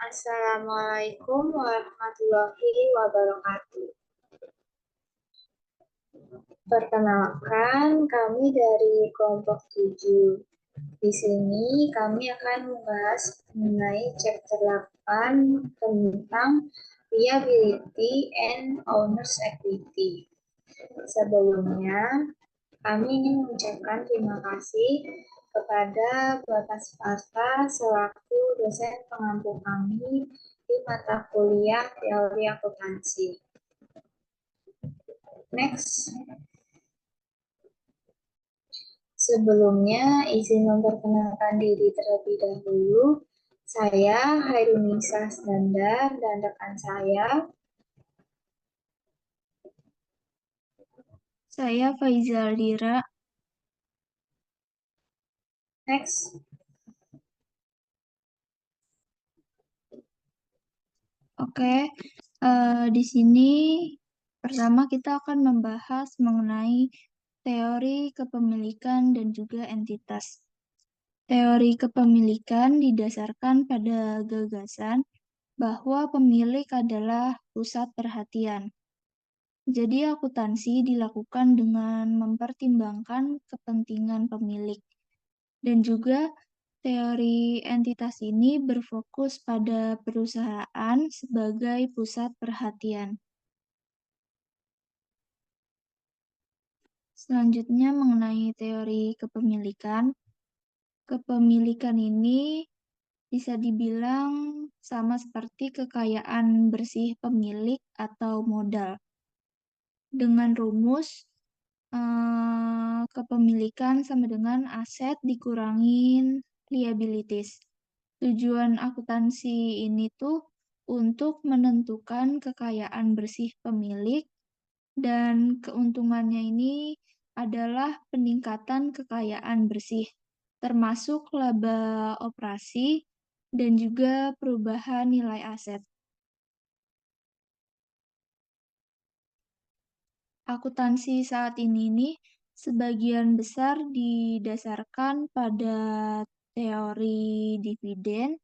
Assalamualaikum warahmatullahi wabarakatuh. Perkenalkan, kami dari kelompok 7. Di sini kami akan membahas mengenai chapter 8 tentang liability and owner's equity. Sebelumnya, kami ingin mengucapkan terima kasih kepada Bapak Sparta selaku dosen pengampu kami di mata kuliah teori akuntansi. Next. Sebelumnya, izin memperkenalkan diri terlebih dahulu. Saya Hairunisa Asnanda dan rekan saya Faizal Dira. Next. Oke, di sini pertama kita akan membahas mengenai teori kepemilikan dan juga entitas. Teori kepemilikan didasarkan pada gagasan bahwa pemilik adalah pusat perhatian. Jadi akuntansi dilakukan dengan mempertimbangkan kepentingan pemilik. Dan juga teori entitas ini berfokus pada perusahaan sebagai pusat perhatian. Selanjutnya mengenai teori kepemilikan. Kepemilikan ini bisa dibilang sama seperti kekayaan bersih pemilik atau modal. Dengan rumus kepemilikan sama dengan aset dikurangin liabilities. Tujuan akuntansi ini tuh untuk menentukan kekayaan bersih pemilik dan keuntungannya ini adalah peningkatan kekayaan bersih, termasuk laba operasi dan juga perubahan nilai aset. Akuntansi saat ini nih sebagian besar didasarkan pada teori dividen,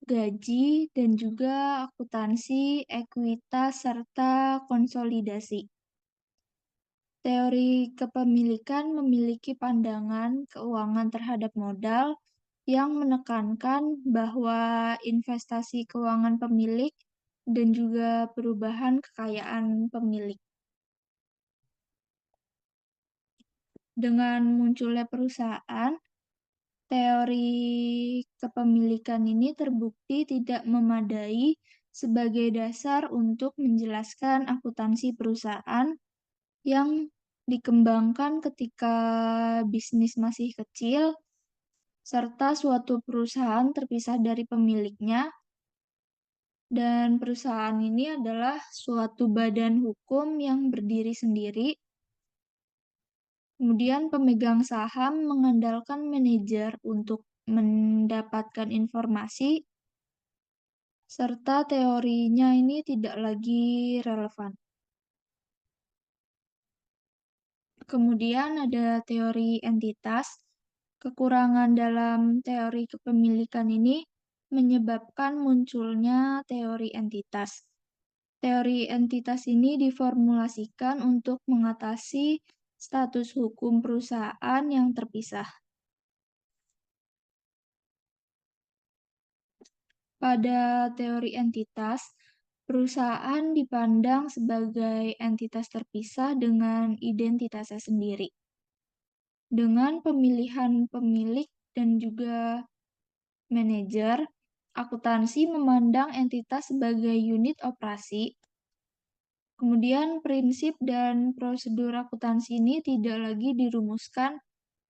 gaji, dan juga akuntansi, ekuitas, serta konsolidasi. Teori kepemilikan memiliki pandangan keuangan terhadap modal yang menekankan bahwa investasi keuangan pemilik dan juga perubahan kekayaan pemilik. Dengan munculnya perusahaan, teori kepemilikan ini terbukti tidak memadai sebagai dasar untuk menjelaskan akuntansi perusahaan yang dikembangkan ketika bisnis masih kecil, serta suatu perusahaan terpisah dari pemiliknya, dan perusahaan ini adalah suatu badan hukum yang berdiri sendiri. Kemudian pemegang saham mengandalkan manajer untuk mendapatkan informasi, serta teorinya ini tidak lagi relevan. Kemudian ada teori entitas. Kekurangan dalam teori kepemilikan ini menyebabkan munculnya teori entitas. Teori entitas ini diformulasikan untuk mengatasi status hukum perusahaan yang terpisah. Pada teori entitas, perusahaan dipandang sebagai entitas terpisah dengan identitasnya sendiri. Dengan pemilihan pemilik dan juga manajer, akuntansi memandang entitas sebagai unit operasi. Kemudian prinsip dan prosedur akuntansi ini tidak lagi dirumuskan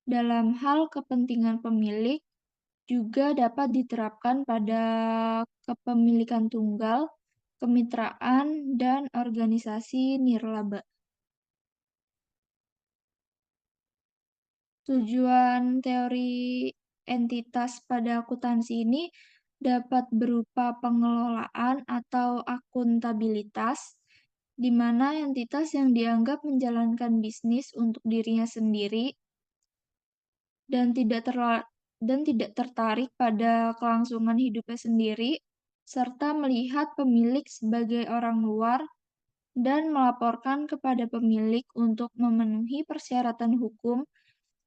dalam hal kepentingan pemilik, juga dapat diterapkan pada kepemilikan tunggal, kemitraan, dan organisasi nirlaba. Tujuan teori entitas pada akuntansi ini dapat berupa pengelolaan atau akuntabilitas, di mana entitas yang dianggap menjalankan bisnis untuk dirinya sendiri dan tidak tertarik pada kelangsungan hidupnya sendiri, serta melihat pemilik sebagai orang luar dan melaporkan kepada pemilik untuk memenuhi persyaratan hukum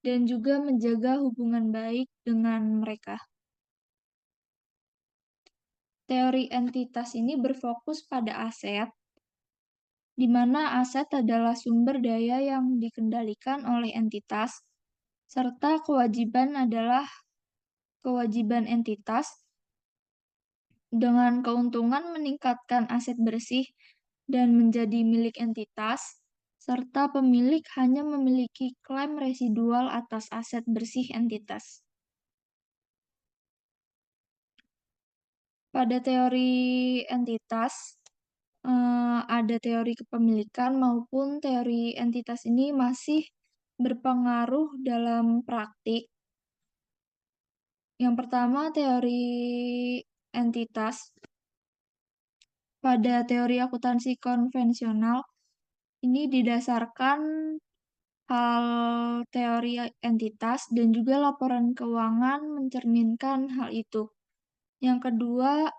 dan juga menjaga hubungan baik dengan mereka. Teori entitas ini berfokus pada aset, di mana aset adalah sumber daya yang dikendalikan oleh entitas, serta kewajiban adalah kewajiban entitas dengan keuntungan meningkatkan aset bersih dan menjadi milik entitas, serta pemilik hanya memiliki klaim residual atas aset bersih entitas. Pada teori entitas, ada teori kepemilikan maupun teori entitas ini masih berpengaruh dalam praktik. Yang pertama, teori entitas. Pada teori akuntansi konvensional, ini didasarkan hal teori entitas dan juga laporan keuangan mencerminkan hal itu. Yang kedua,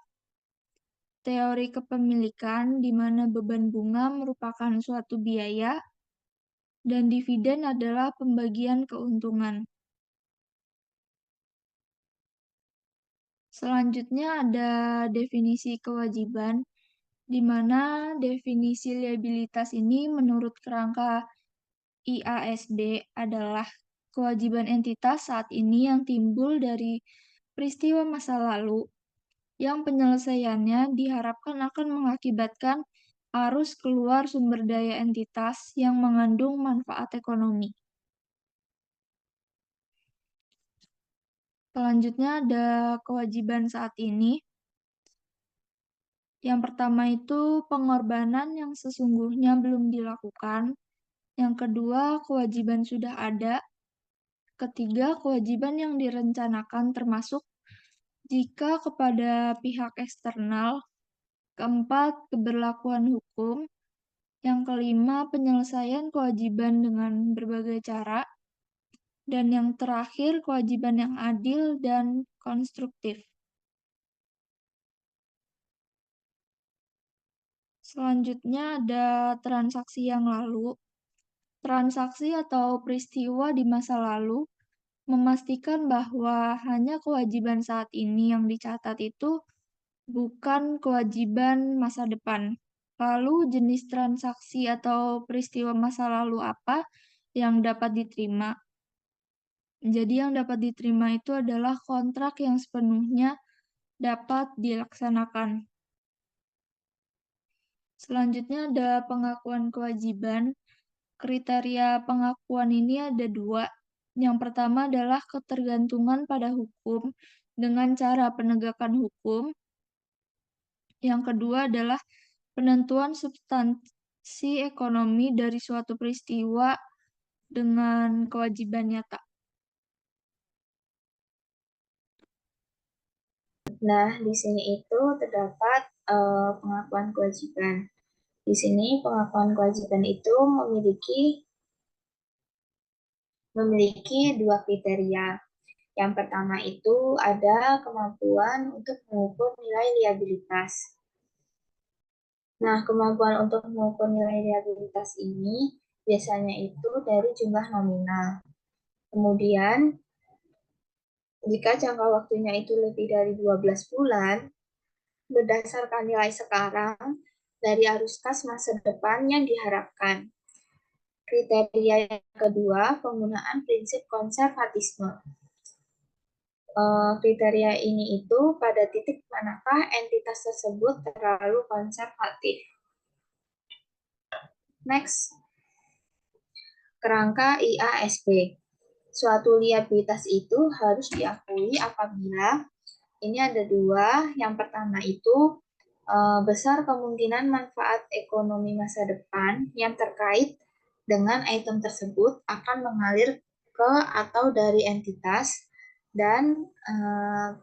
teori kepemilikan, di mana beban bunga merupakan suatu biaya dan dividen adalah pembagian keuntungan. Selanjutnya ada definisi kewajiban, di mana definisi liabilitas ini menurut kerangka IASB adalah kewajiban entitas saat ini yang timbul dari peristiwa masa lalu yang penyelesaiannya diharapkan akan mengakibatkan arus keluar sumber daya entitas yang mengandung manfaat ekonomi. Selanjutnya ada kewajiban saat ini. Yang pertama itu pengorbanan yang sesungguhnya belum dilakukan. Yang kedua, kewajiban sudah ada. Ketiga, kewajiban yang direncanakan termasuk jika kepada pihak eksternal. Keempat, keberlakuan hukum. Yang kelima, penyelesaian kewajiban dengan berbagai cara. Dan yang terakhir, kewajiban yang adil dan konstruktif. Selanjutnya ada transaksi yang lalu. Transaksi atau peristiwa di masa lalu memastikan bahwa hanya kewajiban saat ini yang dicatat itu bukan kewajiban masa depan. Lalu jenis transaksi atau peristiwa masa lalu apa yang dapat diterima? Jadi yang dapat diterima itu adalah kontrak yang sepenuhnya dapat dilaksanakan. Selanjutnya ada pengakuan kewajiban. Kriteria pengakuan ini ada dua. Yang pertama adalah ketergantungan pada hukum dengan cara penegakan hukum. Yang kedua adalah penentuan substansi ekonomi dari suatu peristiwa dengan kewajiban nyata. Nah, di sini itu terdapat pengakuan kewajiban. Di sini pengakuan kewajiban itu memiliki dua kriteria. Yang pertama itu ada kemampuan untuk mengukur nilai liabilitas. Nah, kemampuan untuk mengukur nilai liabilitas ini biasanya itu dari jumlah nominal. Kemudian, jika jangka waktunya itu lebih dari 12 bulan, berdasarkan nilai sekarang, dari arus kas masa depan yang diharapkan. Kriteria yang kedua, penggunaan prinsip konservatisme. Kriteria ini itu pada titik manakah entitas tersebut terlalu konservatif. Next, kerangka IASB. Suatu liabilitas itu harus diakui apabila ini ada dua. Yang pertama itu besar kemungkinan manfaat ekonomi masa depan yang terkait dengan item tersebut akan mengalir ke atau dari entitas. Dan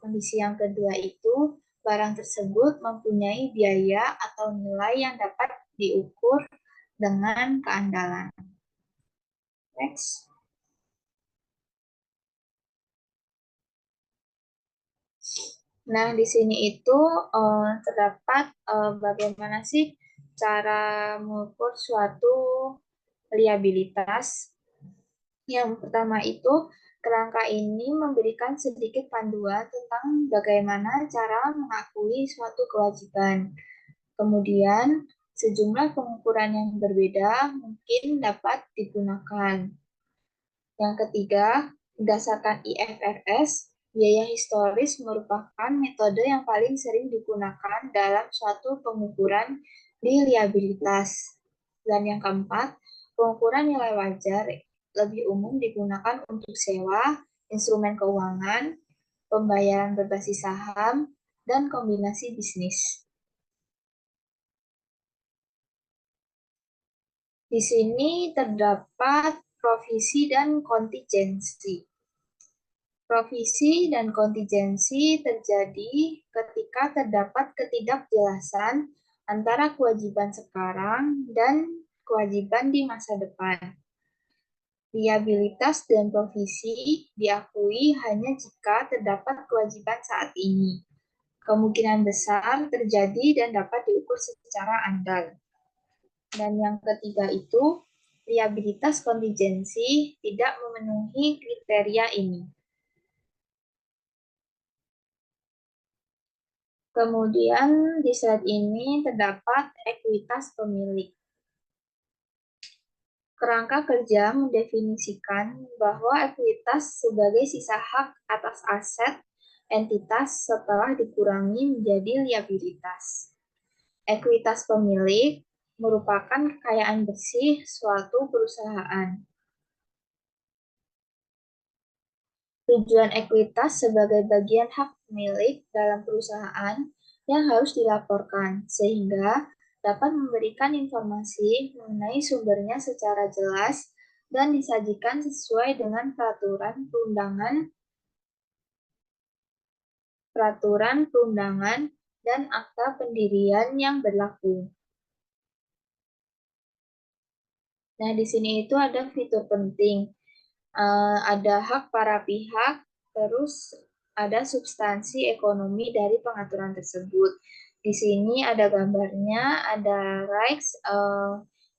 kondisi yang kedua itu barang tersebut mempunyai biaya atau nilai yang dapat diukur dengan keandalan. Next. Nah, di sini itu terdapat bagaimana sih cara mengukur suatu liabilitas. Yang pertama itu, kerangka ini memberikan sedikit panduan tentang bagaimana cara mengakui suatu kewajiban. Kemudian, sejumlah pengukuran yang berbeda mungkin dapat digunakan. Yang ketiga, berdasarkan IFRS, biaya historis merupakan metode yang paling sering digunakan dalam suatu pengukuran di liabilitas. Dan yang keempat, pengukuran nilai wajar lebih umum digunakan untuk sewa, instrumen keuangan, pembayaran berbasis saham, dan kombinasi bisnis. Di sini terdapat provisi dan kontingensi. Provisi dan kontingensi terjadi ketika terdapat ketidakjelasan antara kewajiban sekarang dan kewajiban di masa depan. Liabilitas dan provisi diakui hanya jika terdapat kewajiban saat ini. Kemungkinan besar terjadi dan dapat diukur secara andal. Dan yang ketiga itu, liabilitas kontingensi tidak memenuhi kriteria ini. Kemudian di slide ini terdapat ekuitas pemilik. Kerangka kerja mendefinisikan bahwa ekuitas sebagai sisa hak atas aset entitas setelah dikurangi menjadi liabilitas. Ekuitas pemilik merupakan kekayaan bersih suatu perusahaan. Tujuan ekuitas sebagai bagian hak milik dalam perusahaan yang harus dilaporkan, sehingga dapat memberikan informasi mengenai sumbernya secara jelas dan disajikan sesuai dengan peraturan perundangan dan akta pendirian yang berlaku. Nah, di sini itu ada fitur penting. Ada hak para pihak, terus ada substansi ekonomi dari pengaturan tersebut. Di sini ada gambarnya, ada rights,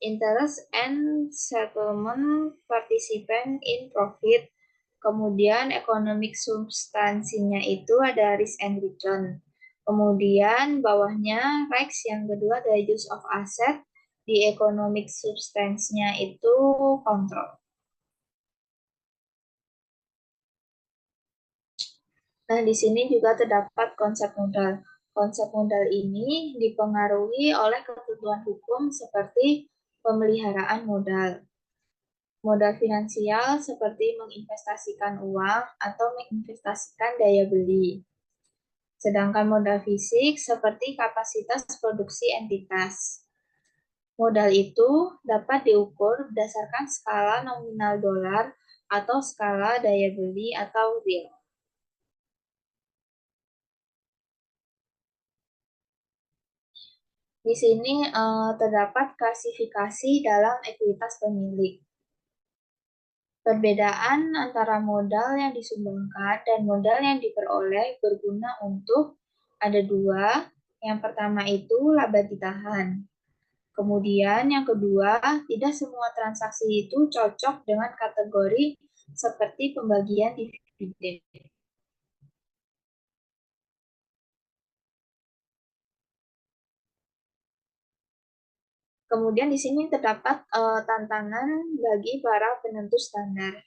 interest and settlement participant in profit. Kemudian economic substansinya itu ada risk and return. Kemudian bawahnya rights yang kedua ada use of asset. Di economic substansinya itu kontrol. Nah, di sini juga terdapat konsep modal. Konsep modal ini dipengaruhi oleh ketentuan hukum seperti pemeliharaan modal. Modal finansial seperti menginvestasikan uang atau menginvestasikan daya beli. Sedangkan modal fisik seperti kapasitas produksi entitas. Modal itu dapat diukur berdasarkan skala nominal dolar atau skala daya beli atau real. Di sini terdapat klasifikasi dalam ekuitas pemilik. Perbedaan antara modal yang disumbangkan dan modal yang diperoleh berguna untuk ada dua. Yang pertama itu laba ditahan. Kemudian yang kedua, tidak semua transaksi itu cocok dengan kategori seperti pembagian dividen. Kemudian di sini terdapat tantangan bagi para penentu standar.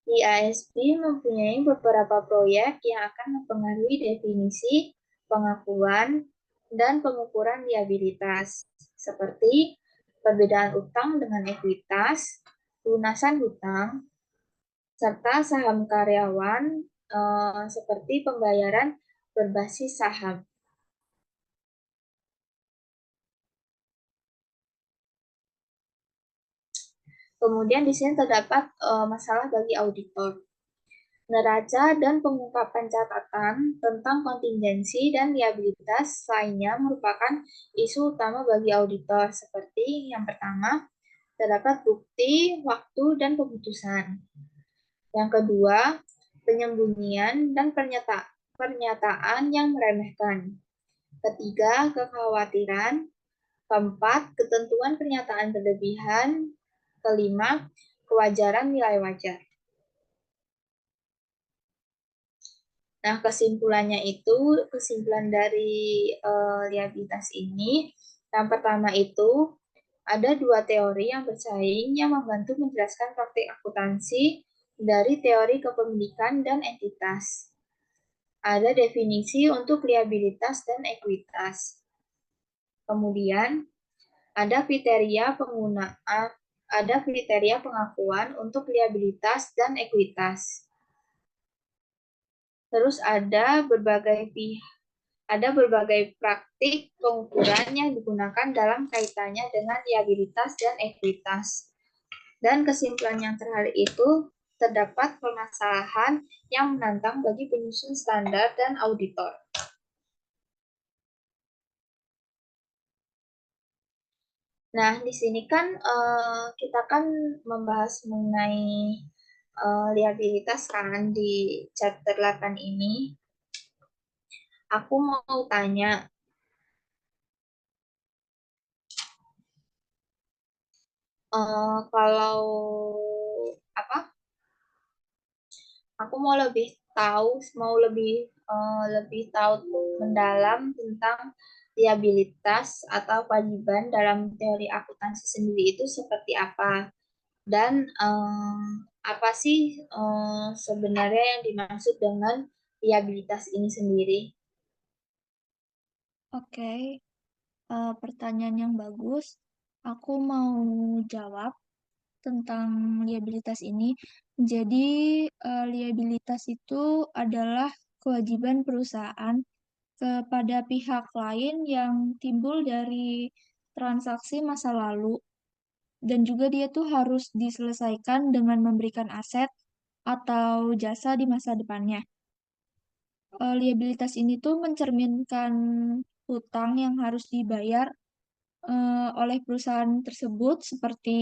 IASB mempunyai beberapa proyek yang akan mempengaruhi definisi, pengakuan, dan pengukuran liabilitas, seperti perbedaan utang dengan ekuitas, lunasan hutang, serta saham karyawan seperti pembayaran berbasis saham. Kemudian di sini terdapat masalah bagi auditor. Neraca dan pengungkapan catatan tentang kontingensi dan liabilitas lainnya merupakan isu utama bagi auditor, seperti yang pertama, terdapat bukti, waktu, dan keputusan. Yang kedua, penyembunyian dan pernyataan yang meremehkan. Ketiga, kekhawatiran. Keempat, ketentuan pernyataan berlebihan. Kelima, kewajaran nilai wajar. Nah, kesimpulan dari liabilitas ini, yang pertama itu ada dua teori yang bersaing yang membantu menjelaskan praktik akuntansi dari teori kepemilikan dan entitas. Ada definisi untuk liabilitas dan ekuitas. Kemudian ada kriteria pengakuan untuk liabilitas dan ekuitas. Terus ada berbagai praktik pengukuran yang digunakan dalam kaitannya dengan liabilitas dan ekuitas. Dan kesimpulan yang terakhir itu terdapat permasalahan yang menantang bagi penyusun standar dan auditor. Nah, di sini kan kita kan membahas mengenai liabilitas kan di chapter 8 ini. Aku mau tanya, kalau apa? Aku mau lebih tahu mendalam tentang liabilitas atau kewajiban dalam teori akuntansi sendiri itu seperti apa, dan apa sih sebenarnya yang dimaksud dengan liabilitas ini sendiri. Oke, pertanyaan yang bagus. Aku mau jawab tentang liabilitas ini. Jadi, liabilitas itu adalah kewajiban perusahaan kepada pihak lain yang timbul dari transaksi masa lalu, dan juga dia tuh harus diselesaikan dengan memberikan aset atau jasa di masa depannya. Liabilitas ini tuh mencerminkan hutang yang harus dibayar oleh perusahaan tersebut seperti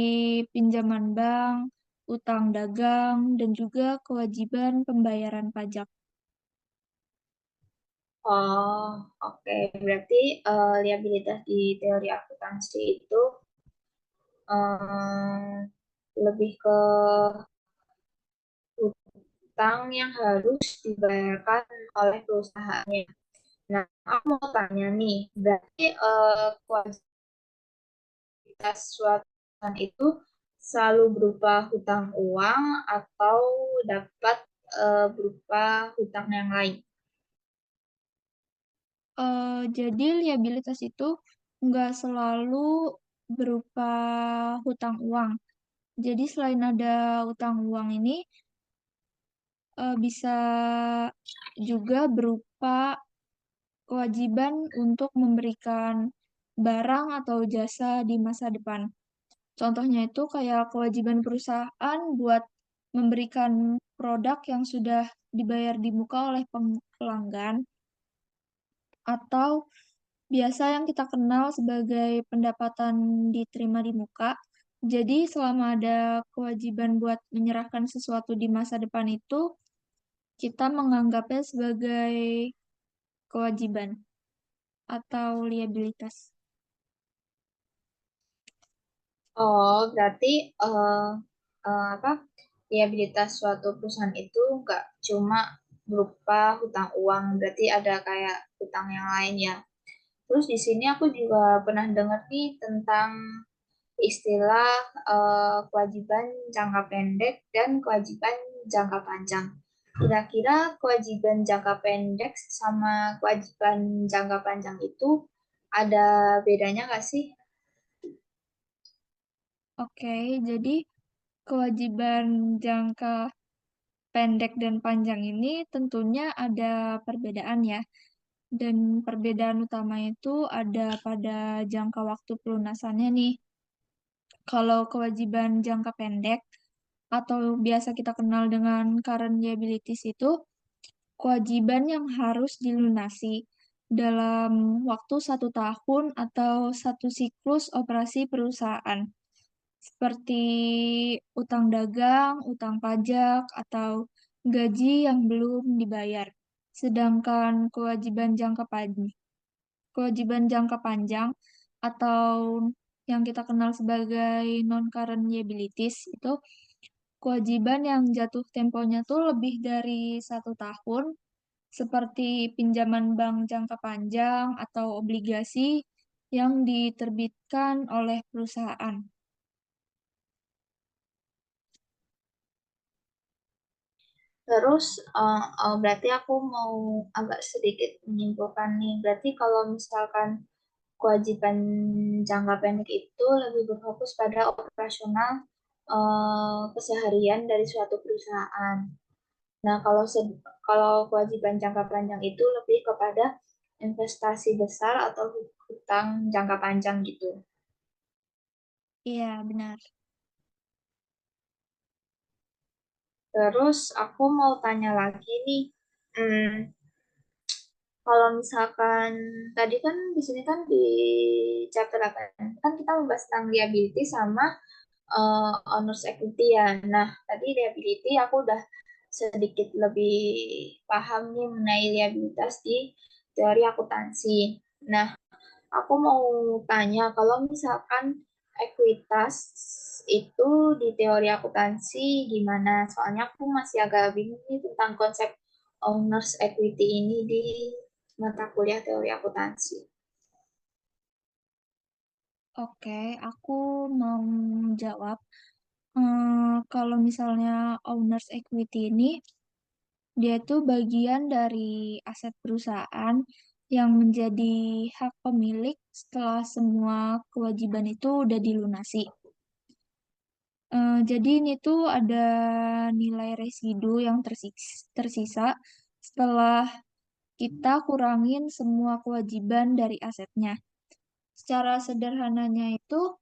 pinjaman bank, utang dagang, dan juga kewajiban pembayaran pajak. Oh, oke. Berarti liabilitas di teori akuntansi itu eh, lebih ke hutang yang harus dibayarkan oleh perusahaannya. Nah, aku mau tanya nih, berarti kuantitas suatu perusahaan itu selalu berupa hutang uang atau dapat berupa hutang yang lain? Jadi liabilitas itu nggak selalu berupa hutang uang. Jadi selain ada hutang uang ini, bisa juga berupa kewajiban untuk memberikan barang atau jasa di masa depan. Contohnya itu kayak kewajiban perusahaan buat memberikan produk yang sudah dibayar di muka oleh pelanggan, atau biasa yang kita kenal sebagai pendapatan diterima di muka. Jadi selama ada kewajiban buat menyerahkan sesuatu di masa depan itu, kita menganggapnya sebagai kewajiban atau liabilitas. Oh, berarti apa? Liabilitas suatu perusahaan itu nggak cuma berupa hutang uang, berarti ada kayak hutang yang lain ya. Terus di sini aku juga pernah dengar nih tentang istilah kewajiban jangka pendek dan kewajiban jangka panjang. Kira-kira kewajiban jangka pendek sama kewajiban jangka panjang itu ada bedanya nggak sih? Oke, jadi kewajiban jangka pendek dan panjang ini tentunya ada perbedaan ya. Dan perbedaan utama itu ada pada jangka waktu pelunasannya nih. Kalau kewajiban jangka pendek atau biasa kita kenal dengan current liabilities itu kewajiban yang harus dilunasi dalam waktu 1 tahun atau satu siklus operasi perusahaan, seperti utang dagang, utang pajak, atau gaji yang belum dibayar. Sedangkan kewajiban jangka panjang atau yang kita kenal sebagai non-current liabilities itu kewajiban yang jatuh temponya tuh lebih dari 1 tahun, seperti pinjaman bank jangka panjang atau obligasi yang diterbitkan oleh perusahaan. Terus berarti aku mau agak sedikit menyimpulkan nih. Berarti kalau misalkan kewajiban jangka pendek itu lebih berfokus pada operasional keseharian dari suatu perusahaan. Nah, kalau kewajiban jangka panjang itu lebih kepada investasi besar atau hutang jangka panjang gitu. Iya, benar. Terus aku mau tanya lagi nih, hmm, kalau misalkan tadi kan di sini kan di chapter 8 kan kita membahas tentang liability sama owner's equity ya. Nah, tadi liability aku udah sedikit lebih paham nih mengenai liabilitas di teori akuntansi. Nah, aku mau tanya kalau misalkan ekuitas itu di teori akuntansi gimana? Soalnya aku masih agak bingung nih tentang konsep owner's equity ini di mata kuliah teori akuntansi. Oke, aku mau jawab. Kalau misalnya owner's equity ini, dia itu bagian dari aset perusahaan yang menjadi hak pemilik setelah semua kewajiban itu udah dilunasi. Jadi ini tuh ada nilai residu yang tersisa setelah kita kurangin semua kewajiban dari asetnya. Secara sederhananya itu,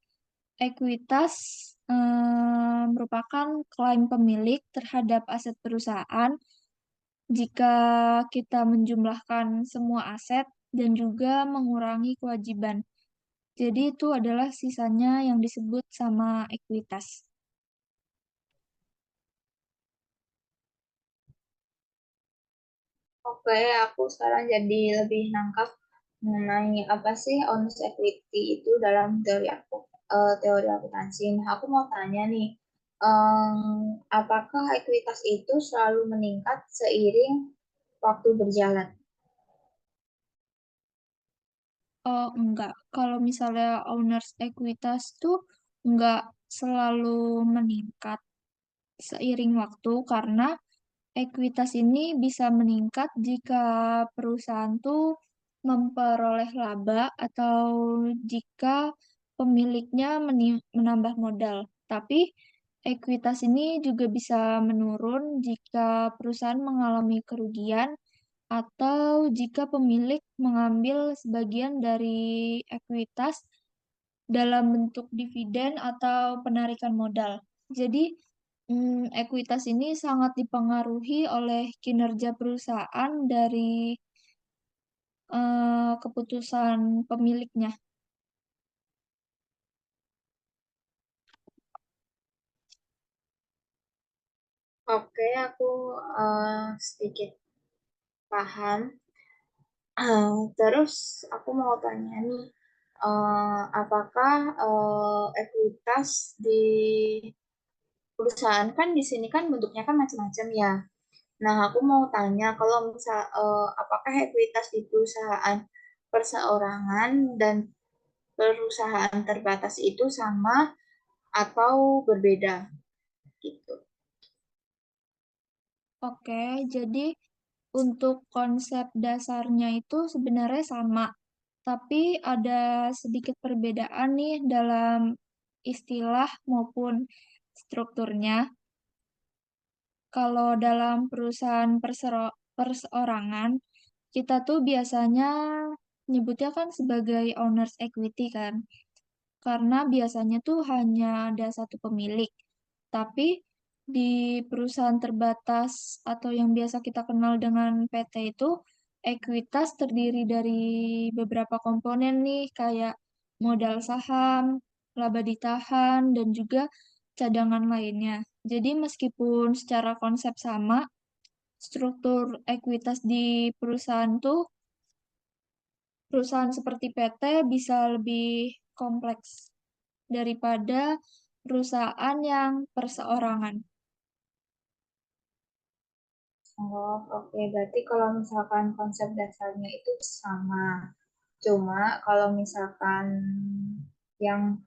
ekuitas merupakan klaim pemilik terhadap aset perusahaan jika kita menjumlahkan semua aset dan juga mengurangi kewajiban. Jadi itu adalah sisanya yang disebut sama ekuitas. Oke, aku sekarang jadi lebih nangkap mengenai apa sih owner's equity itu dalam teori akuntansi. Nah, aku mau tanya nih, apakah ekuitas itu selalu meningkat seiring waktu berjalan? Oh, enggak. Kalau misalnya owners ekuitas tuh enggak selalu meningkat seiring waktu karena ekuitas ini bisa meningkat jika perusahaan tuh memperoleh laba atau jika pemiliknya menambah modal. Tapi ekuitas ini juga bisa menurun jika perusahaan mengalami kerugian atau jika pemilik mengambil sebagian dari ekuitas dalam bentuk dividen atau penarikan modal. Jadi, ekuitas ini sangat dipengaruhi oleh kinerja perusahaan dari keputusan pemiliknya. Oke, aku sedikit paham. Terus aku mau tanya nih, apakah ekuitas di perusahaan kan di sini kan bentuknya kan macam-macam ya. Nah, aku mau tanya kalau apakah ekuitas di perusahaan perseorangan dan perusahaan terbatas itu sama atau berbeda gitu. Oke, jadi untuk konsep dasarnya itu sebenarnya sama, tapi ada sedikit perbedaan nih dalam istilah maupun strukturnya. Kalau dalam perusahaan perseorangan, kita tuh biasanya nyebutnya kan sebagai owners equity kan. Karena biasanya tuh hanya ada satu pemilik. Tapi di perusahaan terbatas atau yang biasa kita kenal dengan PT itu, ekuitas terdiri dari beberapa komponen nih, kayak modal saham, laba ditahan, dan juga cadangan lainnya. Jadi meskipun secara konsep sama, struktur ekuitas di perusahaan seperti PT bisa lebih kompleks daripada perusahaan yang perseorangan. Oh, oke. Berarti kalau misalkan konsep dasarnya itu sama. Cuma kalau misalkan yang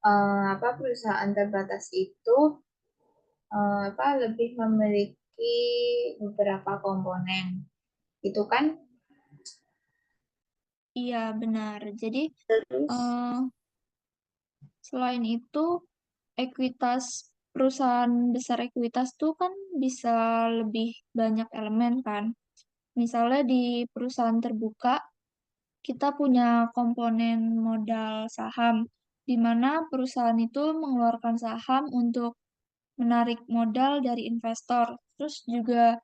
apa perusahaan terbatas itu apa lebih memiliki beberapa komponen. Itu kan Iya, benar. Jadi, terus. eh, selain itu, ekuitas perusahaan besar ekuitas tuh kan bisa lebih banyak elemen kan. Misalnya di perusahaan terbuka, kita punya komponen modal saham, di mana perusahaan itu mengeluarkan saham untuk menarik modal dari investor. Terus juga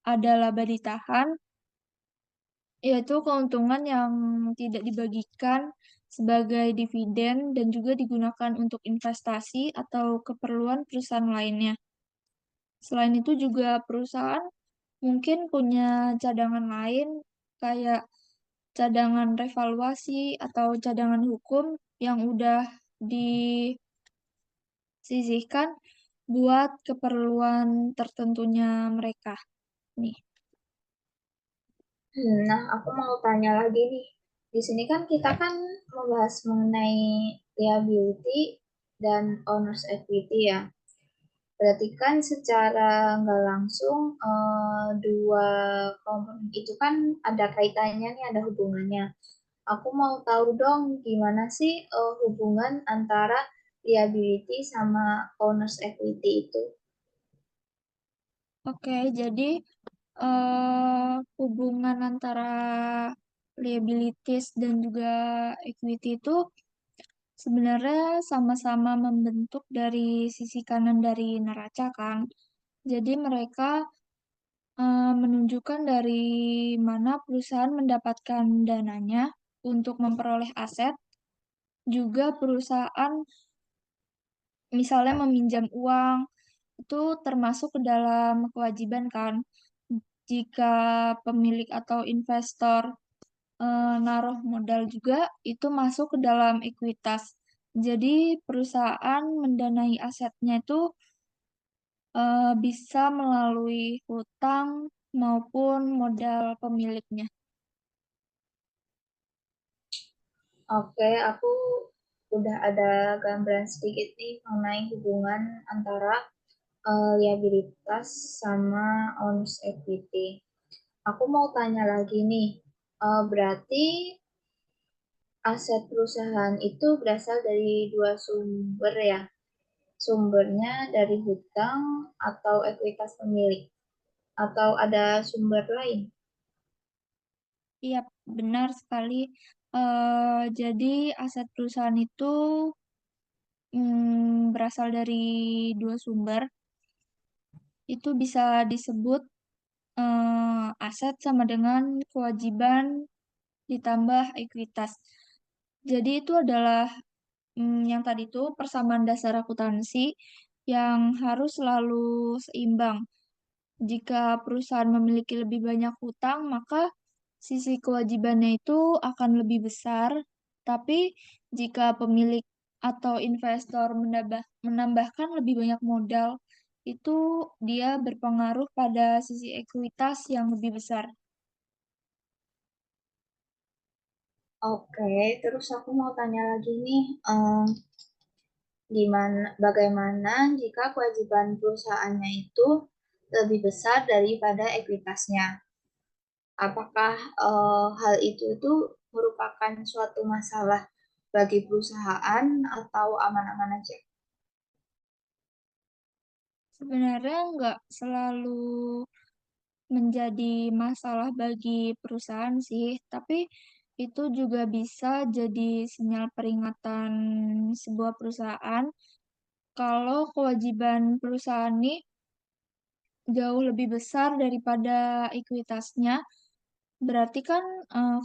ada laba ditahan, yaitu keuntungan yang tidak dibagikan sebagai dividen dan juga digunakan untuk investasi atau keperluan perusahaan lainnya. Selain itu juga perusahaan mungkin punya cadangan lain kayak cadangan revaluasi atau cadangan hukum yang udah disisihkan buat keperluan tertentunya mereka nih. Nah, aku mau tanya lagi nih. Di sini kan kita kan membahas mengenai liability dan owner's equity ya. Berarti kan secara nggak langsung dua komponen itu kan ada kaitannya nih, ada hubungannya. Aku mau tahu dong gimana sih hubungan antara liability sama owner's equity itu. Oke, jadi hubungan antara liabilities dan juga equity itu sebenarnya sama-sama membentuk dari sisi kanan dari neraca kan. Jadi mereka menunjukkan dari mana perusahaan mendapatkan dananya untuk memperoleh aset, juga perusahaan misalnya meminjam uang, itu termasuk ke dalam kewajiban kan. Jika pemilik atau investor naruh modal juga, itu masuk ke dalam ekuitas. Jadi perusahaan mendanai asetnya itu bisa melalui hutang maupun modal pemiliknya. Oke, aku udah ada gambaran sedikit nih mengenai hubungan antara liabilitas sama owner's equity. Aku mau tanya lagi nih, berarti aset perusahaan itu berasal dari dua sumber ya? Sumbernya dari hutang atau ekuitas pemilik? Atau ada sumber lain? Iya, benar sekali. Jadi aset perusahaan itu berasal dari dua sumber. Itu bisa disebut aset sama dengan kewajiban ditambah ekuitas. Jadi itu adalah yang tadi itu persamaan dasar akuntansi yang harus selalu seimbang. Jika perusahaan memiliki lebih banyak hutang, maka sisi kewajibannya itu akan lebih besar. Tapi jika pemilik atau investor menambahkan lebih banyak modal, itu dia berpengaruh pada sisi ekuitas yang lebih besar. Oke, terus aku mau tanya lagi nih, bagaimana jika kewajiban perusahaannya itu lebih besar daripada ekuitasnya? Apakah hal itu merupakan suatu masalah bagi perusahaan atau aman-aman aja? Sebenarnya nggak selalu menjadi masalah bagi perusahaan sih, tapi itu juga bisa jadi sinyal peringatan sebuah perusahaan kalau kewajiban perusahaan ini jauh lebih besar daripada ekuitasnya. Berarti kan,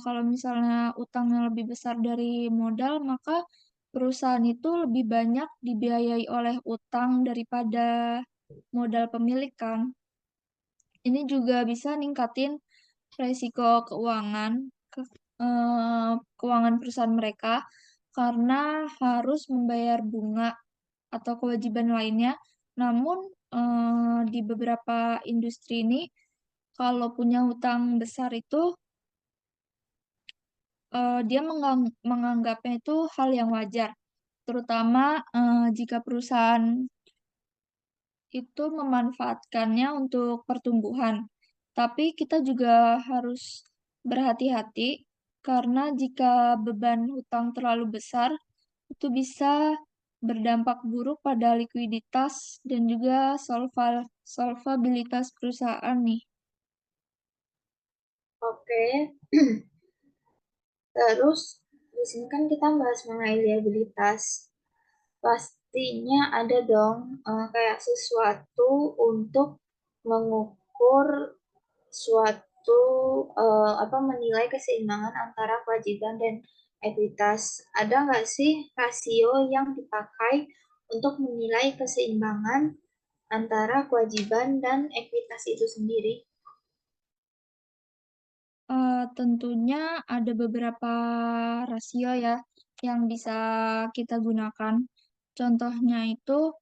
kalau misalnya utangnya lebih besar dari modal, maka perusahaan itu lebih banyak dibiayai oleh utang daripada modal pemilik kan. Ini juga bisa ningkatin resiko keuangan ke keuangan perusahaan mereka, karena harus membayar bunga atau kewajiban lainnya. Namun, di beberapa industri ini, kalau punya hutang besar itu, dia menganggapnya itu hal yang wajar, terutama, jika perusahaan itu memanfaatkannya untuk pertumbuhan. Tapi kita juga harus berhati-hati, karena jika beban hutang terlalu besar, itu bisa berdampak buruk pada likuiditas dan juga solvabilitas perusahaan nih. Oke, terus di sini kan kita bahas mengenai liabilitas. Pastinya ada dong kayak sesuatu untuk mengukur suatu apa menilai keseimbangan antara kewajiban dan ekuitas. Ada nggak sih rasio yang dipakai untuk menilai keseimbangan antara kewajiban dan ekuitas itu sendiri? Tentunya ada beberapa rasio ya, yang bisa kita gunakan. Contohnya itu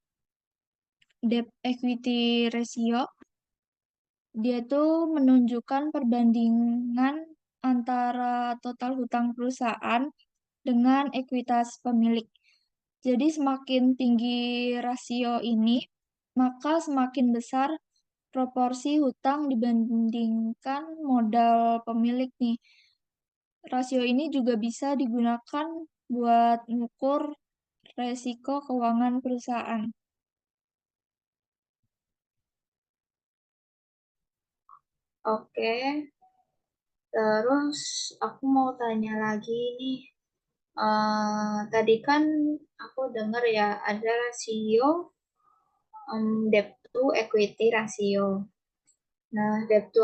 debt equity ratio. Dia tuh menunjukkan perbandingan antara total hutang perusahaan dengan ekuitas pemilik. Jadi semakin tinggi rasio ini, maka semakin besar proporsi hutang dibandingkan modal pemilik nih. Rasio ini juga bisa digunakan buat mengukur resiko keuangan perusahaan. Oke, terus aku mau tanya lagi nih. Tadi kan aku dengar ya ada rasio debt to equity ratio. Nah, debt to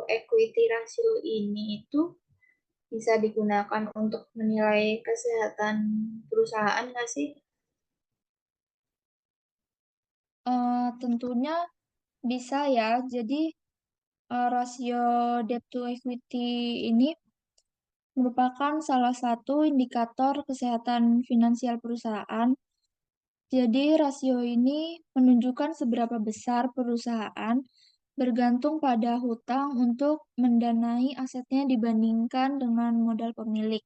equity ratio ini itu bisa digunakan untuk menilai kesehatan perusahaan nggak sih? Tentunya bisa ya. Jadi, rasio debt to equity ini merupakan salah satu indikator kesehatan finansial perusahaan. Jadi, rasio ini menunjukkan seberapa besar perusahaan bergantung pada hutang untuk mendanai asetnya dibandingkan dengan modal pemilik.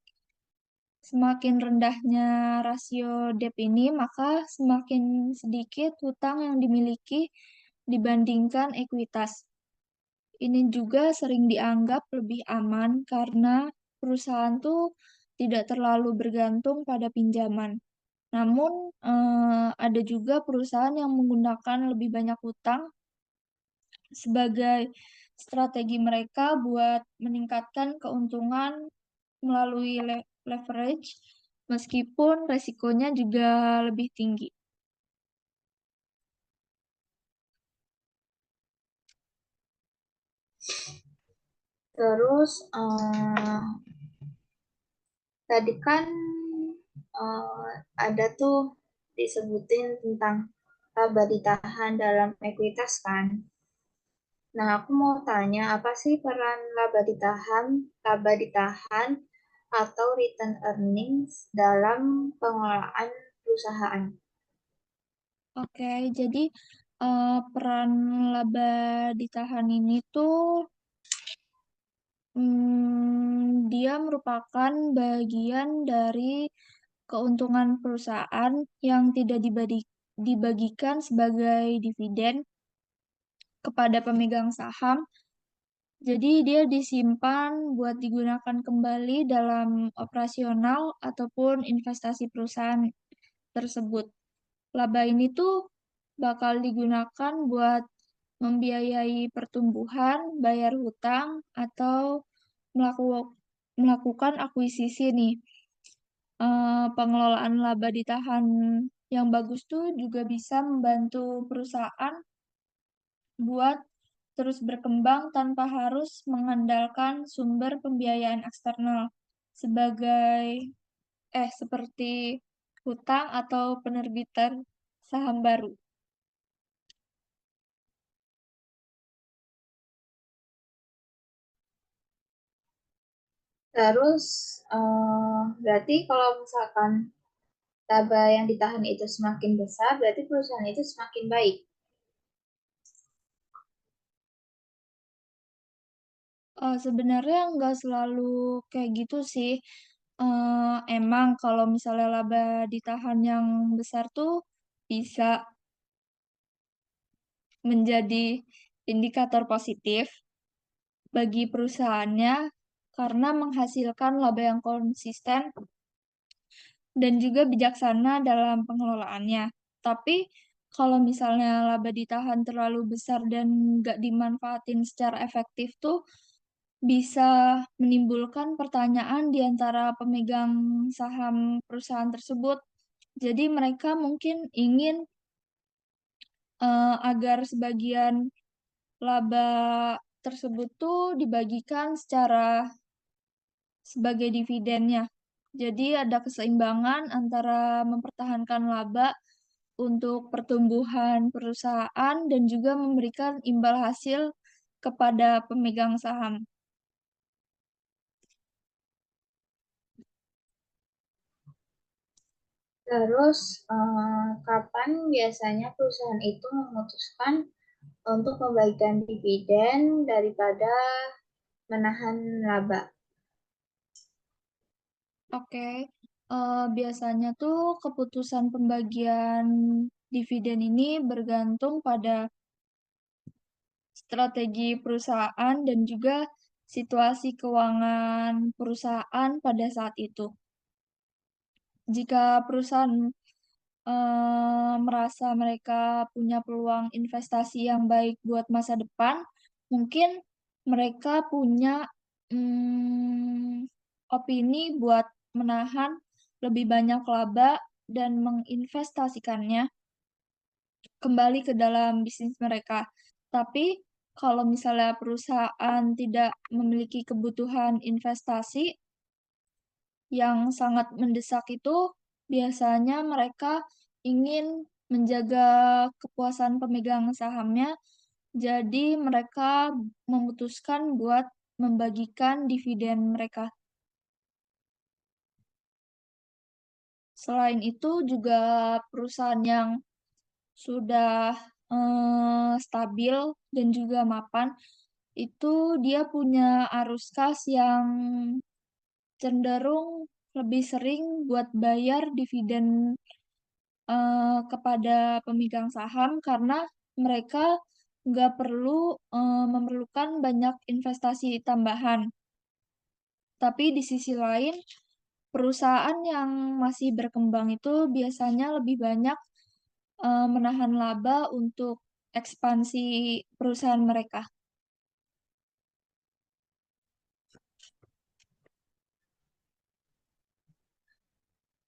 Semakin rendahnya rasio debt ini, maka semakin sedikit hutang yang dimiliki dibandingkan ekuitas. Ini juga sering dianggap lebih aman karena perusahaan tuh tidak terlalu bergantung pada pinjaman. Namun, ada juga perusahaan yang menggunakan lebih banyak hutang sebagai strategi mereka buat meningkatkan keuntungan melalui leverage, meskipun resikonya juga lebih tinggi. Terus tadi kan ada tuh disebutin tentang laba ditahan dalam ekuitas kan. Nah, aku mau tanya apa sih peran laba ditahan atau return earnings dalam pengelolaan perusahaan? Oke, jadi peran laba ditahan ini tuh dia merupakan bagian dari keuntungan perusahaan yang tidak dibagikan sebagai dividen kepada pemegang saham. Jadi dia disimpan buat digunakan kembali dalam operasional ataupun investasi perusahaan tersebut. Laba ini tuh bakal digunakan buat membiayai pertumbuhan, bayar hutang, atau melakukan akuisisi nih. Pengelolaan laba ditahan yang bagus tuh juga bisa membantu perusahaan buat terus berkembang tanpa harus mengandalkan sumber pembiayaan eksternal seperti hutang atau penerbitan saham baru. Terus, berarti kalau misalkan laba yang ditahan itu semakin besar, berarti perusahaan itu semakin baik. Sebenarnya nggak selalu kayak gitu sih. Emang kalau misalnya laba ditahan yang besar tuh bisa menjadi indikator positif bagi perusahaannya karena menghasilkan laba yang konsisten dan juga bijaksana dalam pengelolaannya. Tapi kalau misalnya laba ditahan terlalu besar dan nggak dimanfaatin secara efektif tuh bisa menimbulkan pertanyaan di antara pemegang saham perusahaan tersebut. Jadi mereka mungkin ingin agar sebagian laba tersebut tuh dibagikan sebagai dividennya. Jadi ada keseimbangan antara mempertahankan laba untuk pertumbuhan perusahaan dan juga memberikan imbal hasil kepada pemegang saham. Terus, kapan biasanya perusahaan itu memutuskan untuk membagikan dividen daripada menahan laba? Oke, biasanya tuh keputusan pembagian dividen ini bergantung pada strategi perusahaan dan juga situasi keuangan perusahaan pada saat itu. Jika perusahaan merasa mereka punya peluang investasi yang baik buat masa depan, mungkin mereka punya opini buat menahan lebih banyak laba dan menginvestasikannya kembali ke dalam bisnis mereka. Tapi kalau misalnya perusahaan tidak memiliki kebutuhan investasi yang sangat mendesak itu, biasanya mereka ingin menjaga kepuasan pemegang sahamnya, jadi mereka memutuskan buat membagikan dividen mereka. Selain itu juga perusahaan yang sudah stabil dan juga mapan, itu dia punya arus kas yang cenderung lebih sering buat bayar dividen kepada pemegang saham karena mereka nggak perlu memerlukan banyak investasi tambahan. Tapi di sisi lain, perusahaan yang masih berkembang itu biasanya lebih banyak menahan laba untuk ekspansi perusahaan mereka.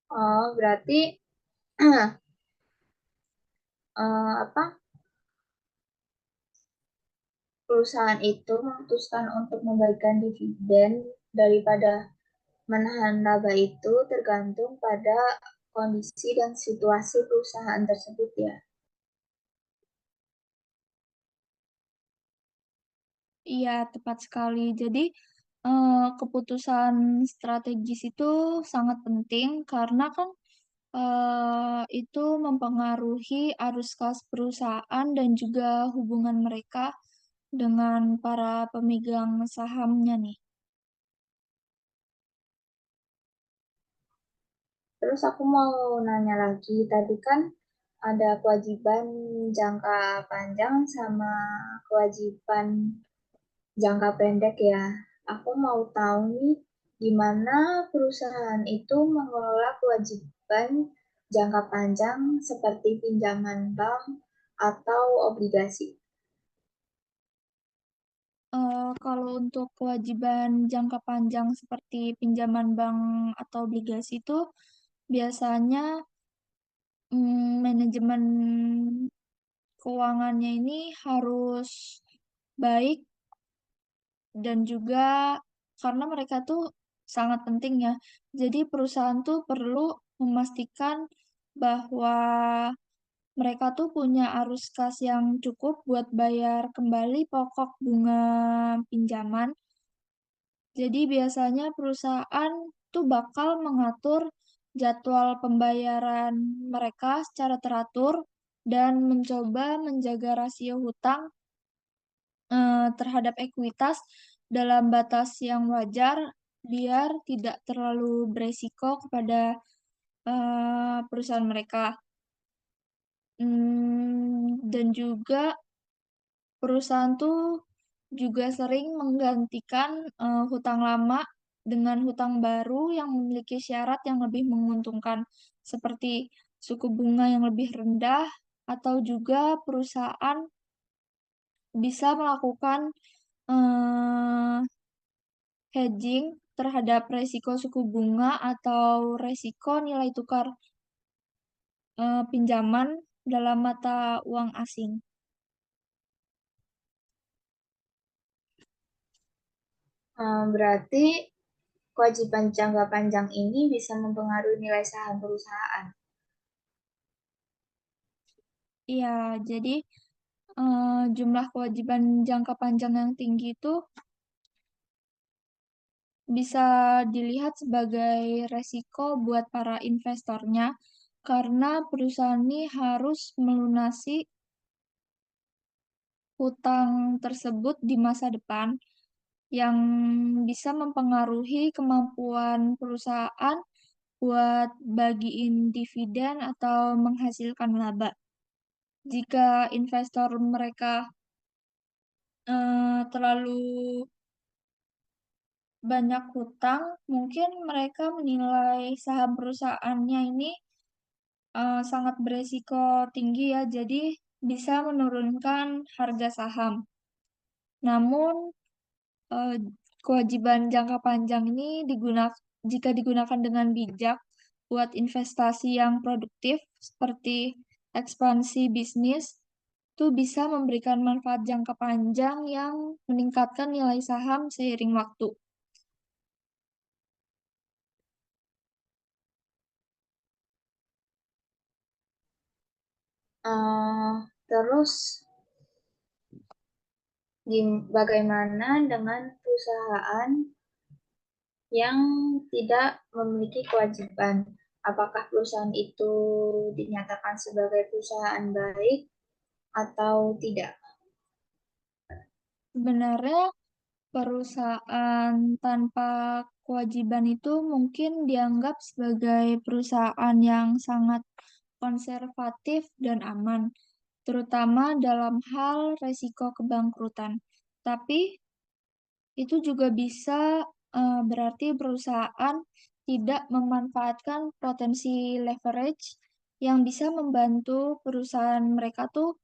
Oh, berarti apa? Perusahaan itu memutuskan untuk membagikan dividen daripada menahan laba itu tergantung pada kondisi dan situasi perusahaan tersebut ya. Iya, tepat sekali. Jadi, keputusan strategis itu sangat penting karena kan itu mempengaruhi arus kas perusahaan dan juga hubungan mereka dengan para pemegang sahamnya nih. Terus aku mau nanya lagi, tadi kan ada kewajiban jangka panjang sama kewajiban jangka pendek ya. Aku mau tahu nih, gimana perusahaan itu mengelola kewajiban jangka panjang seperti pinjaman bank atau obligasi? Kalau untuk kewajiban jangka panjang seperti pinjaman bank atau obligasi itu biasanya manajemen keuangannya ini harus baik dan juga karena mereka tuh sangat penting ya. Jadi perusahaan tuh perlu memastikan bahwa mereka tuh punya arus kas yang cukup buat bayar kembali pokok bunga pinjaman. Jadi biasanya perusahaan tuh bakal mengatur jadwal pembayaran mereka secara teratur dan mencoba menjaga rasio hutang terhadap ekuitas dalam batas yang wajar biar tidak terlalu beresiko kepada perusahaan mereka. Dan juga perusahaan tuh juga sering menggantikan, hutang lama dengan hutang baru yang memiliki syarat yang lebih menguntungkan, seperti suku bunga yang lebih rendah atau juga perusahaan bisa melakukan, eee, hedging terhadap resiko suku bunga atau resiko nilai tukar, pinjaman dalam mata uang asing. Berarti kewajiban jangka panjang ini bisa mempengaruhi nilai saham perusahaan. Iya, jadi, jumlah kewajiban jangka panjang yang tinggi itu bisa dilihat sebagai resiko buat para investornya, karena perusahaan ini harus melunasi hutang tersebut di masa depan, yang bisa mempengaruhi kemampuan perusahaan buat bagiin dividen atau menghasilkan laba. Jika investor mereka, terlalu banyak hutang, mungkin mereka menilai saham perusahaannya ini, sangat beresiko tinggi ya, jadi bisa menurunkan harga saham. Namun, eee, kewajiban jangka panjang ini jika digunakan dengan bijak buat investasi yang produktif seperti ekspansi bisnis, itu bisa memberikan manfaat jangka panjang yang meningkatkan nilai saham seiring waktu. Terus bagaimana dengan perusahaan yang tidak memiliki kewajiban? Apakah perusahaan itu dinyatakan sebagai perusahaan baik atau tidak? Sebenarnya perusahaan tanpa kewajiban itu mungkin dianggap sebagai perusahaan yang sangat konservatif dan aman, terutama dalam hal resiko kebangkrutan. Tapi itu juga bisa berarti perusahaan tidak memanfaatkan potensi leverage yang bisa membantu perusahaan mereka tuh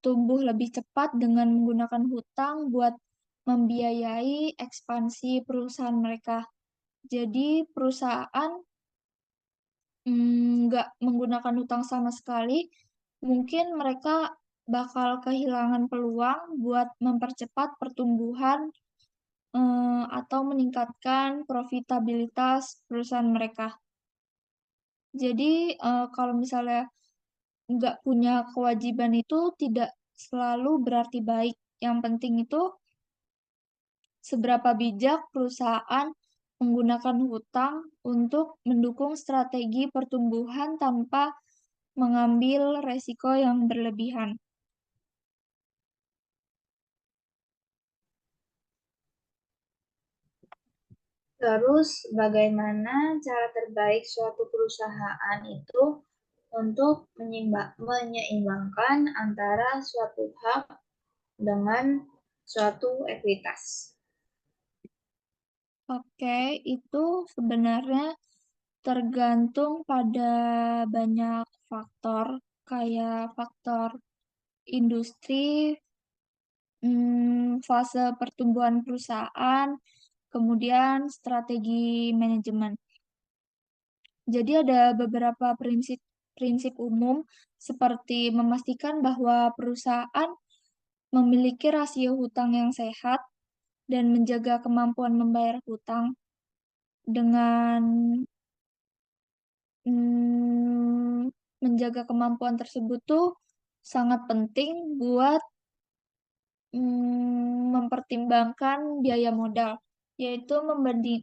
tumbuh lebih cepat dengan menggunakan hutang buat membiayai ekspansi perusahaan mereka. Jadi perusahaan nggak menggunakan hutang sama sekali, mungkin mereka bakal kehilangan peluang buat mempercepat pertumbuhan atau meningkatkan profitabilitas perusahaan mereka. Jadi, kalau misalnya nggak punya kewajiban itu tidak selalu berarti baik. Yang penting itu seberapa bijak perusahaan menggunakan hutang untuk mendukung strategi pertumbuhan tanpa mengambil resiko yang berlebihan. Terus, bagaimana cara terbaik suatu perusahaan itu untuk menyeimbangkan antara suatu hak dengan suatu ekuitas? Oke, itu sebenarnya tergantung pada banyak faktor, kayak faktor industri, fase pertumbuhan perusahaan, kemudian strategi manajemen. Jadi ada beberapa prinsip umum seperti memastikan bahwa perusahaan memiliki rasio hutang yang sehat dan menjaga kemampuan membayar hutang dengan menjaga kemampuan tersebut tuh sangat penting buat mempertimbangkan biaya modal, yaitu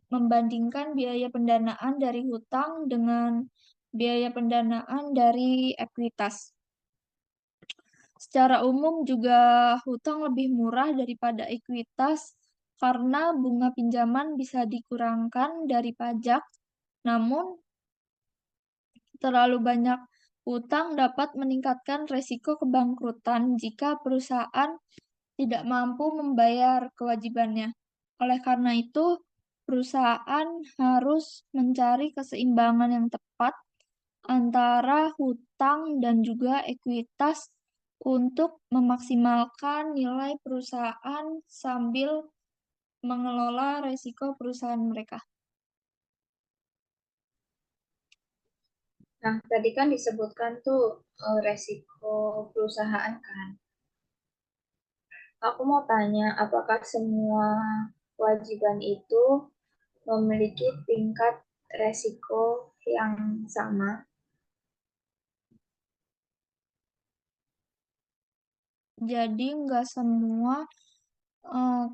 membandingkan biaya pendanaan dari hutang dengan biaya pendanaan dari ekuitas. Secara umum juga hutang lebih murah daripada ekuitas karena bunga pinjaman bisa dikurangkan dari pajak, namun terlalu banyak hutang dapat meningkatkan resiko kebangkrutan jika perusahaan tidak mampu membayar kewajibannya. Oleh karena itu, perusahaan harus mencari keseimbangan yang tepat antara hutang dan juga ekuitas untuk memaksimalkan nilai perusahaan sambil mengelola resiko perusahaan mereka. Nah, tadi kan disebutkan tuh resiko perusahaan kan. Aku mau tanya, apakah semua kewajiban itu memiliki tingkat resiko yang sama? Jadi nggak semua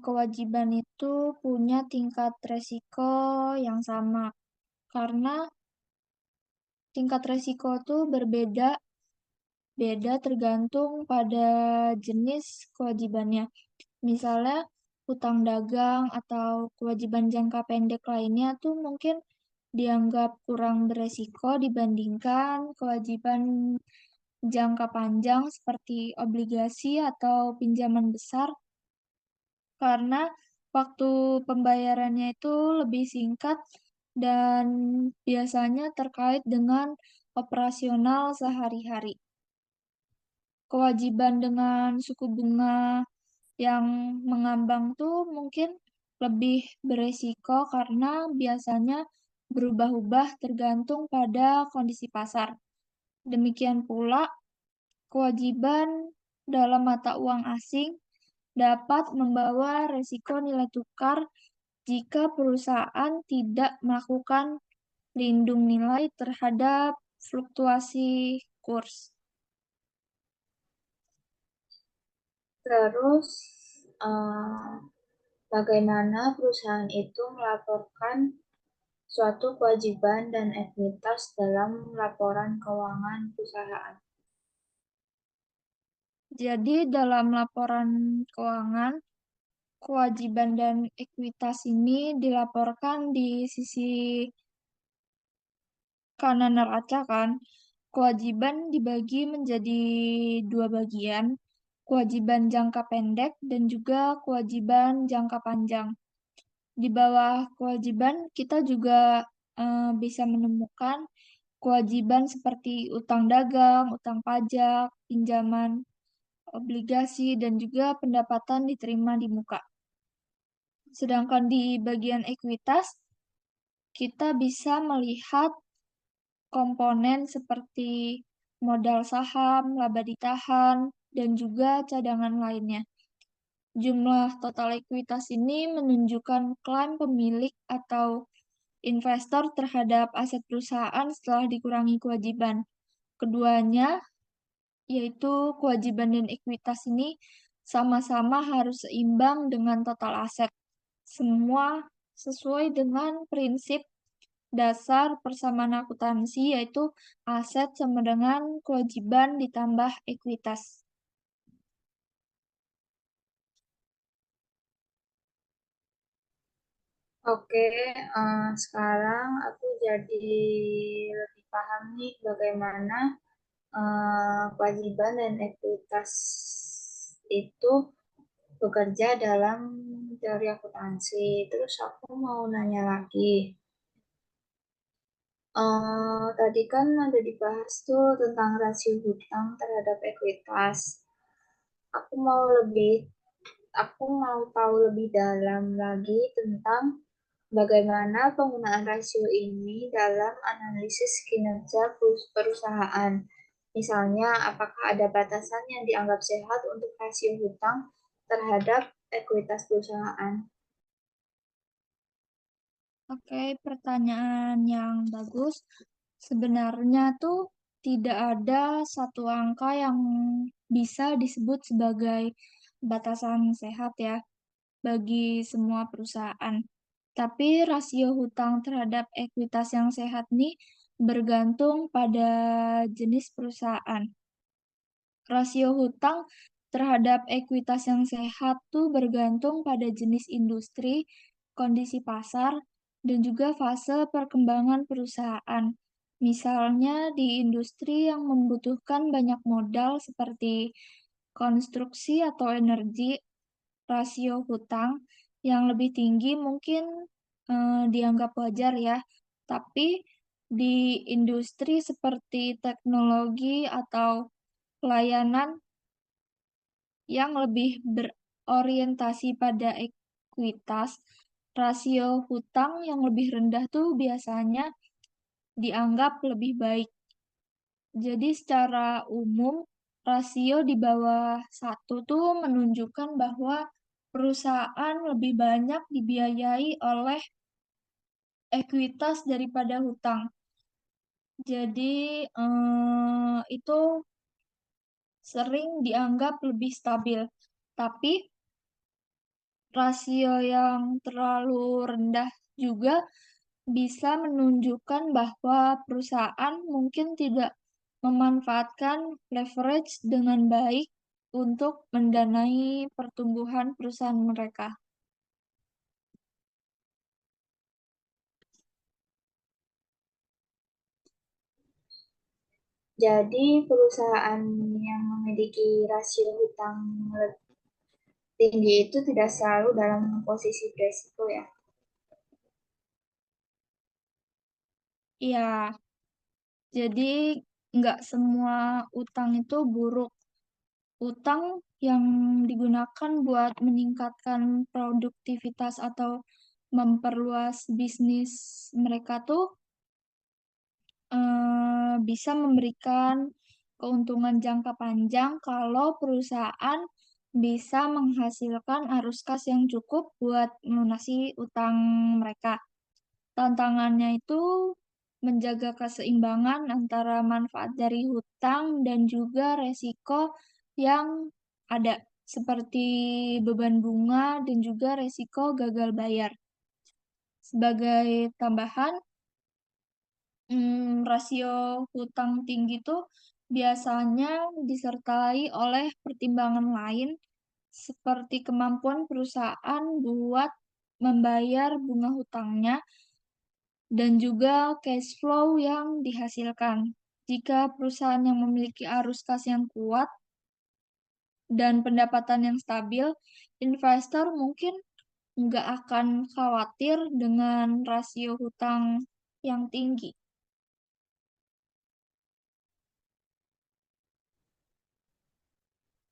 kewajiban itu punya tingkat resiko yang sama, karena tingkat resiko itu berbeda tergantung pada jenis kewajibannya. Misalnya hutang dagang atau kewajiban jangka pendek lainnya tuh mungkin dianggap kurang beresiko dibandingkan kewajiban jangka panjang seperti obligasi atau pinjaman besar karena waktu pembayarannya itu lebih singkat dan biasanya terkait dengan operasional sehari-hari. Kewajiban dengan suku bunga yang mengambang tuh mungkin lebih beresiko karena biasanya berubah-ubah tergantung pada kondisi pasar. Demikian pula, kewajiban dalam mata uang asing dapat membawa resiko nilai tukar jika perusahaan tidak melakukan lindung nilai terhadap fluktuasi kurs. Terus, eh, bagaimana perusahaan itu melaporkan suatu kewajiban dan ekuitas dalam laporan keuangan perusahaan? Jadi dalam laporan keuangan, kewajiban dan ekuitas ini dilaporkan di sisi kanan neraca kan. Kewajiban dibagi menjadi dua bagian, kewajiban jangka pendek dan juga kewajiban jangka panjang. Di bawah kewajiban kita juga bisa menemukan kewajiban seperti utang dagang, utang pajak, pinjaman, obligasi, dan juga pendapatan diterima di muka. Sedangkan di bagian ekuitas, kita bisa melihat komponen seperti modal saham, laba ditahan, dan juga cadangan lainnya. Jumlah total ekuitas ini menunjukkan klaim pemilik atau investor terhadap aset perusahaan setelah dikurangi kewajiban. Keduanya, yaitu kewajiban dan ekuitas ini sama-sama harus seimbang dengan total aset. Semua sesuai dengan prinsip dasar persamaan akuntansi yaitu aset sama dengan kewajiban ditambah ekuitas. Oke, sekarang aku jadi lebih paham nih bagaimana kewajiban dan ekuitas itu bekerja dalam teori akuntansi. Terus aku mau nanya lagi. Tadi kan ada dibahas tuh tentang rasio hutang terhadap ekuitas. aku mau lebih aku mau tahu lebih dalam lagi tentang bagaimana penggunaan rasio ini dalam analisis kinerja perusahaan. Misalnya, apakah ada batasan yang dianggap sehat untuk rasio hutang terhadap ekuitas perusahaan? Oke, pertanyaan yang bagus. Sebenarnya tuh tidak ada satu angka yang bisa disebut sebagai batasan sehat ya bagi semua perusahaan. Tapi rasio hutang terhadap ekuitas yang sehat nih bergantung pada jenis perusahaan. Rasio hutang terhadap ekuitas yang sehat tuh bergantung pada jenis industri, kondisi pasar, dan juga fase perkembangan perusahaan. Misalnya di industri yang membutuhkan banyak modal seperti konstruksi atau energi, rasio hutang yang lebih tinggi mungkin dianggap wajar ya. Tapi di industri seperti teknologi atau pelayanan yang lebih berorientasi pada ekuitas, rasio hutang yang lebih rendah tuh biasanya dianggap lebih baik. Jadi secara umum, rasio di bawah satu tuh menunjukkan bahwa perusahaan lebih banyak dibiayai oleh ekuitas daripada hutang. Jadi itu sering dianggap lebih stabil. Tapi rasio yang terlalu rendah juga bisa menunjukkan bahwa perusahaan mungkin tidak memanfaatkan leverage dengan baik untuk mendanai pertumbuhan perusahaan mereka. Jadi, perusahaan yang memiliki rasio hutang tinggi itu tidak selalu dalam posisi beresiko ya. Iya, jadi nggak semua utang itu buruk. Utang yang digunakan buat meningkatkan produktivitas atau memperluas bisnis mereka tuh bisa memberikan keuntungan jangka panjang kalau perusahaan bisa menghasilkan arus kas yang cukup buat melunasi utang mereka. Tantangannya itu menjaga keseimbangan antara manfaat dari hutang dan juga resiko yang ada, seperti beban bunga dan juga resiko gagal bayar. Sebagai tambahan, rasio hutang tinggi tuh biasanya disertai oleh pertimbangan lain seperti kemampuan perusahaan buat membayar bunga hutangnya dan juga cash flow yang dihasilkan. Jika perusahaan yang memiliki arus kas yang kuat dan pendapatan yang stabil, investor mungkin nggak akan khawatir dengan rasio hutang yang tinggi.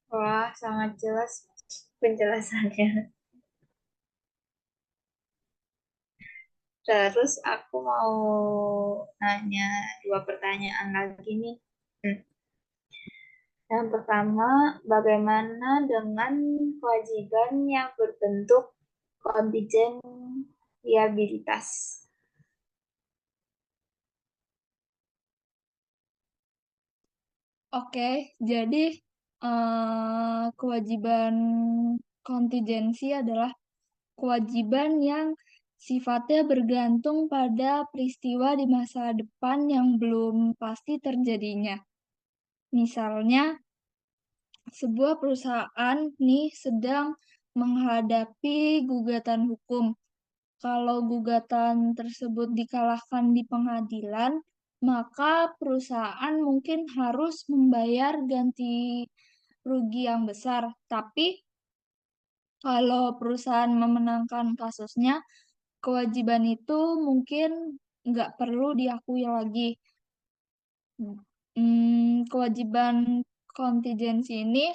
Wah, sangat jelas penjelasannya. Terus aku mau nanya dua pertanyaan lagi nih. Hmm. Yang pertama, bagaimana dengan kewajiban yang berbentuk kontingen liabilitas? Oke, jadi kewajiban kontingensi adalah kewajiban yang sifatnya bergantung pada peristiwa di masa depan yang belum pasti terjadinya. Misalnya, sebuah perusahaan nih sedang menghadapi gugatan hukum. Kalau gugatan tersebut dikalahkan di pengadilan, maka perusahaan mungkin harus membayar ganti rugi yang besar. Tapi kalau perusahaan memenangkan kasusnya, kewajiban itu mungkin nggak perlu diakui lagi. Kewajiban kontingensi ini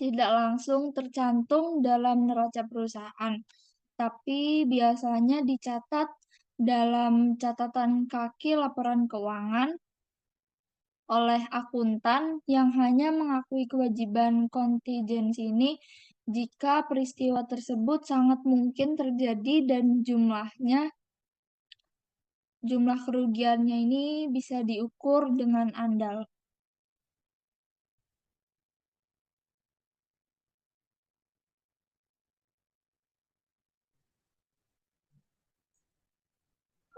tidak langsung tercantum dalam neraca perusahaan, tapi biasanya dicatat dalam catatan kaki laporan keuangan oleh akuntan yang hanya mengakui kewajiban kontingensi ini jika peristiwa tersebut sangat mungkin terjadi dan jumlah kerugiannya ini bisa diukur dengan andal.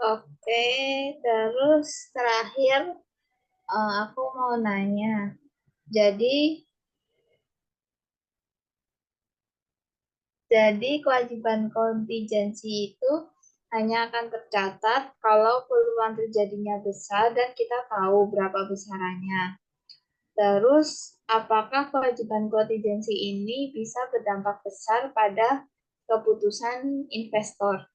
Oke, terus terakhir aku mau nanya. Jadi kewajiban kontingensi itu hanya akan tercatat kalau peluang terjadinya besar dan kita tahu berapa besarannya. Terus, apakah kewajiban kontingensi ini bisa berdampak besar pada keputusan investor?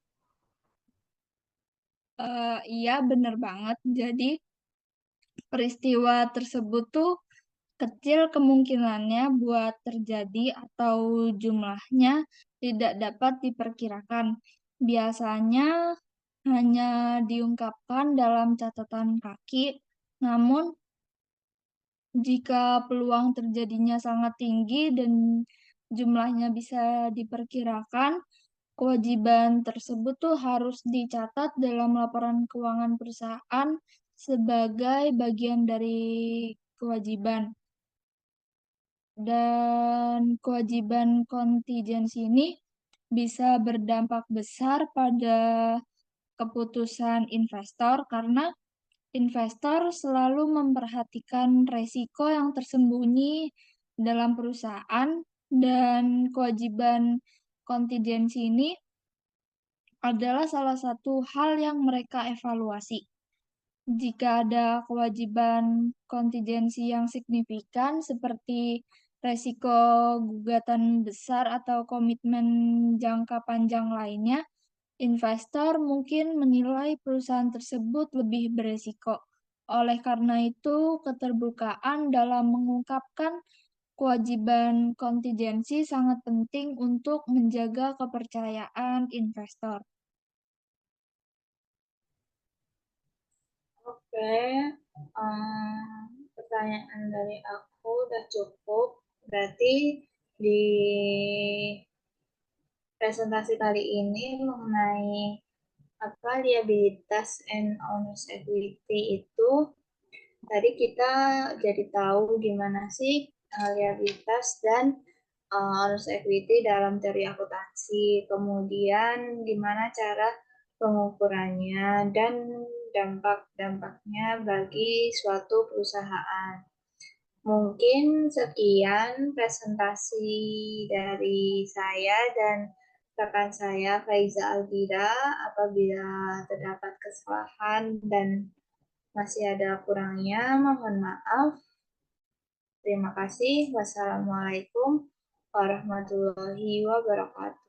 Iya, benar banget. Jadi, peristiwa tersebut tuh kecil kemungkinannya buat terjadi atau jumlahnya tidak dapat diperkirakan. Biasanya hanya diungkapkan dalam catatan kaki, namun jika peluang terjadinya sangat tinggi dan jumlahnya bisa diperkirakan, kewajiban tersebut tuh harus dicatat dalam laporan keuangan perusahaan sebagai bagian dari kewajiban. Dan kewajiban kontingensi ini bisa berdampak besar pada keputusan investor karena investor selalu memperhatikan resiko yang tersembunyi dalam perusahaan dan kewajiban kontingensi ini adalah salah satu hal yang mereka evaluasi. Jika ada kewajiban kontingensi yang signifikan seperti resiko gugatan besar atau komitmen jangka panjang lainnya, investor mungkin menilai perusahaan tersebut lebih beresiko. Oleh karena itu, keterbukaan dalam mengungkapkan kewajiban kontingensi sangat penting untuk menjaga kepercayaan investor. Oke, pertanyaan dari aku udah cukup. Berarti di presentasi kali ini mengenai apa liabilitas and owner's equity itu tadi kita jadi tahu gimana sih liabilitas dan owner's equity dalam teori akuntansi. Kemudian gimana cara pengukurannya dan dampak-dampaknya bagi suatu perusahaan. Mungkin sekian presentasi dari saya dan rekan saya Faiza Algida. Apabila terdapat kesalahan dan masih ada kurangnya, mohon maaf. Terima kasih. Wassalamualaikum warahmatullahi wabarakatuh.